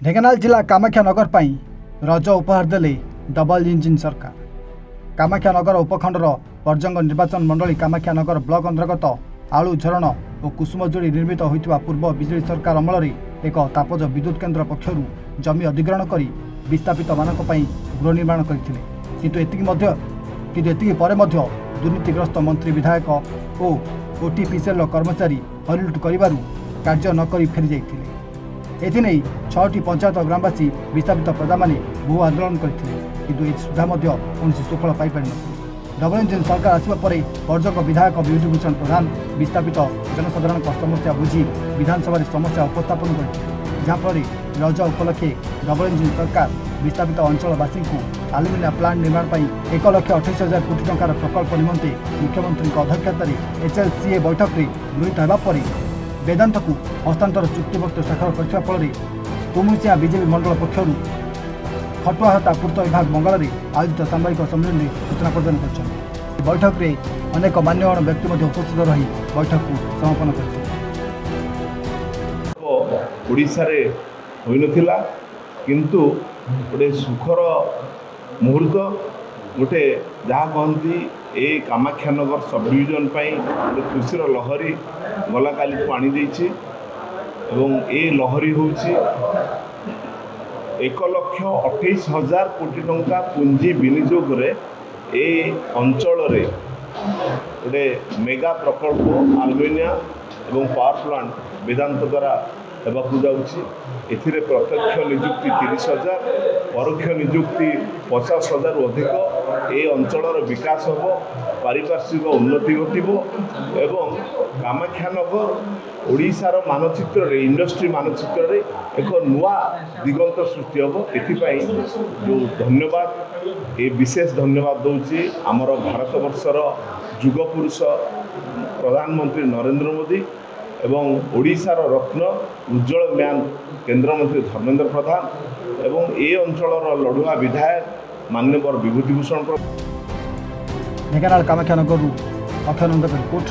ढेंकानाल जिला कामाख्यानगर पर रज उपहार देले डबल इंजिन सरकार। कामाख्यानगर उपखंडर पर्जंग निर्वाचन मंडली कामाख्यानगर ब्लॉक अंतर्गत आलू झरण और कुसुमजोड़ी निर्मित होता पूर्व बिजली सरकार अमल एक तापज विद्युत केन्द्र पक्षर जमी अधिग्रहण कर विस्थापित मानक गृह निर्माण करते किंतु दुर्नीतिग्रस्त मंत्री विधायक और ओटीपीसीएल कर्मचारी हरिलुट कर कार्य नक फेरी जाते। एने 6टी पंचायत ग्रामवासी विस्थापित प्रजा मैंने बहु आंदोलन करते किंतु सुधा कौन सुफल पाई डबल इंजिन सरकार आसवा पर पर्जक विधायक विभूतिभूषण प्रधान विस्थापित जनसाधारण समस्या बुझी विधानसभा समस्या उपस्थापन करते जहाँफल रज उपलक्षे डबल इंजिन सरकार विस्थापित अंचलवासी को आलुमिनिया प्लांट निर्माण पर 1,28,000 कोटी टंकार प्रकल्प निमंते मुख्यमंत्री अध्यक्षतार एचएलसीए बैठक में गृहीत होगा पर वेदांत को हस्तांतर चुक्तिपत्र स्वाक्षर करथिबा फल कुमुसिया बीजेपी मंडल पक्षर खटुआहता पूर्त विभाग मंगल आयोजित साम्बादिक सम्मेलन में सूचना प्रदान कर बैठक में अनेक मान्यगण व्यक्ति उपस्थित रही बैठक को समापन करते। किंतु गोटे सुखर मुहूर्त गोटे जहाँ कहती ये कामाख्यानगर सब डिविजन गोटे खुशीर लहरी गला काली को आनी देछि एवं ये लहरी हूँ 1,28,000 कोटी टंका पुंजी विनियोग ए अंचल गोटे मेगा प्रकल्प आलुमिनिया एवं पावर प्लांट वेदांत द्वारा हेबाकू जाउछि। एथिरे प्रत्यक्ष नियुक्ति 30,000 परोक्ष नियुक्ति 50,000 अधिक ए अंचलर विकास हो पारिपार्श्विक उन्नति घटिबो एवं कामाख्यानगर ओडिशार मानचित्र इंडस्ट्री मानचित्र एक नुआ दिगंत सृष्टि हम। एथिपाई जो धन्यवाद ए विशेष धन्यवाद दूची आमर भारत वर्षर युगपुरुष प्रधानमंत्री नरेंद्र मोदी एवं ओडिशार रत्न उज्जवल म्यान केंद्र मंत्री धर्मेंद्र प्रधान एवं ए अंचलर लड़ुआ विधायक मान्यवर विभूतिभूषण। ढेंकानाल कामाख्यानगर अक्षय नंदन रिपोर्ट।